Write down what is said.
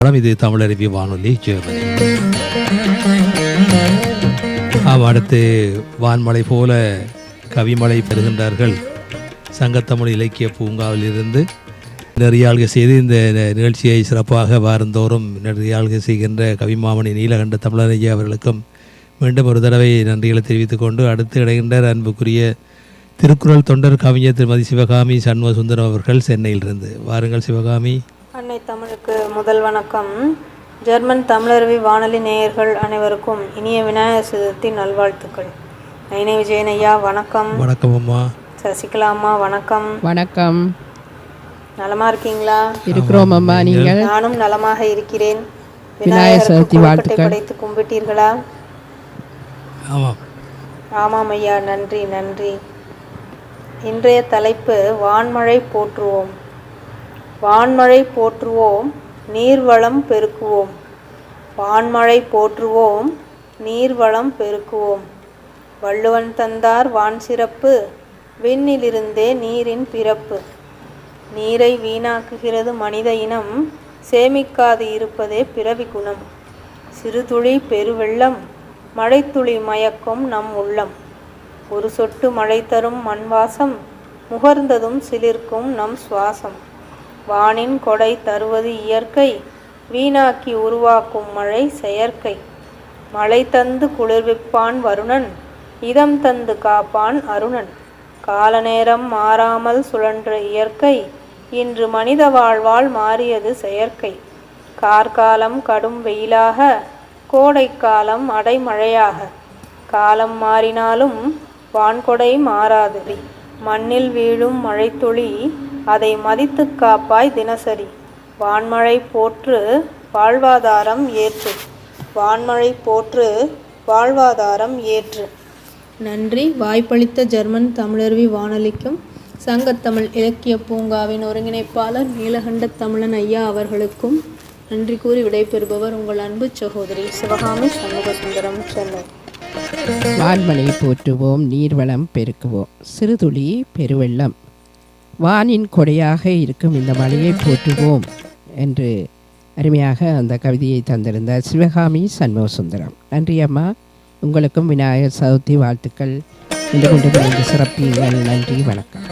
இது தமிழருவி வானொலி ஜெர்மனி. அடுத்து வான்மழை போல கவிமழை பெறுகின்றார்கள். சங்கத்தமிழ் இலக்கிய பூங்காவில் இருந்து நெறியாள்கை செய்து இந்த நிகழ்ச்சியை சிறப்பாக வாரந்தோறும் நெறியாள்கை செய்கின்ற கவிமாமணி நீலகண்ட தமிழரையா அவர்களுக்கும் மீண்டும் ஒரு தடவை நன்றிகளை தெரிவித்துக் கொண்டு அடுத்து இடைகின்ற அன்புக்குரிய திருக்குறள் தொண்டர் கவிஞர் திருமதி சிவகாமி சண்முகசுந்தரம் அவர்கள் சென்னையிலிருந்து. வாருங்கள் சிவகாமி. அன்னை தமிழுக்கு முதல் வணக்கம். ஜெர்மன் தமிழருவி வானொலி நேயர்கள் அனைவருக்கும் இனிய விநாயகர் சதுர்த்தி நல்வாழ்த்துக்கள். நைனை விஜயன் ஐயா வணக்கம். வணக்கம் அம்மா. சசிகலா அம்மா வணக்கம். வணக்கம். நலமா இருக்கீங்களா? இருக்கிறோம் அம்மா. நீங்கள்? நானும் நலமாக இருக்கிறேன். விநாயகர் சதுர்த்தி வாழ்த்துக்கள். படைத்து கும்பிட்டீர்களா? ஆமாம். ஆமாம் ஐயா, நன்றி நன்றி. இன்றைய தலைப்பு வான்மழை போற்றுவோம். வான்மழை போற்றுவோம், நீர்வளம் பெருக்குவோம். வான்மழை போற்றுவோம், நீர்வளம் பெருக்குவோம். வள்ளுவன் தந்தார் வான் சிறப்பு, விண்ணிலிருந்தே நீரின் பிறப்பு. நீரை வீணாக்குகிறது மனித இனம், சேமிக்காது இருப்பதே பிறவி குணம். சிறுதுளி பெருவெள்ளம், மழைத்துளி மயக்கும் நம் உள்ளம். ஒரு சொட்டு மழை தரும் மண்வாசம், முகர்ந்ததும் சிலிர்க்கும் நம் சுவாசம். வானின் கொடை தருவது இயற்கை, வீணாக்கி உருவாக்கும் மழை செயற்கை. மழை தந்து குளிர்விப்பான் வருணன், இதம் தந்து காப்பான் அருணன். கால நேரம் மாறாமல் சுழன்ற இயற்கை, இன்று மனித வாழ்வால் மாறியது செயற்கை. கார்காலம் கடும் வெயிலாக, கோடைக்காலம் அடைமழையாக. காலம் மாறினாலும் வான்கொடை மாறாது. மண்ணில் வீழும் மழைத்துளி, அதை மதித்து காப்பாய் தினசரி. வான்மழை போற்று வாழ்வாதாரம் ஏற்று. வான்மழை போற்று வாழ்வாதாரம் ஏற்று. நன்றி. வாய்ப்பளித்த ஜெர்மன் தமிழருவி வானொலிக்கும் சங்கத்தமிழ் இலக்கிய பூங்காவின் ஒருங்கிணைப்பாளர் நீலகண்ட தமிழன் ஐயா அவர்களுக்கும் நன்றி கூறி விடைபெறுபவர் உங்கள் அன்பு சகோதரி சிவகாமி சண்முகசுந்தரம், சென்னை. வான்மழை போற்றுவோம், நீர்வளம் பெருக்குவோம். சிறுதுளி பெருவெள்ளம், வானின் கொடையாக இருக்கும் இந்த மழையை போற்றுவோம் என்று அருமையாக அந்த கவிதையை தந்திருந்தார் சிவகாமி சண்முகசுந்தரம். நன்றி அம்மா. உங்களுக்கும் விநாயகர் சதுர்த்தி வாழ்த்துக்கள். இன்று கொண்டு சிறப்பீங்கள். நன்றி, வணக்கம்.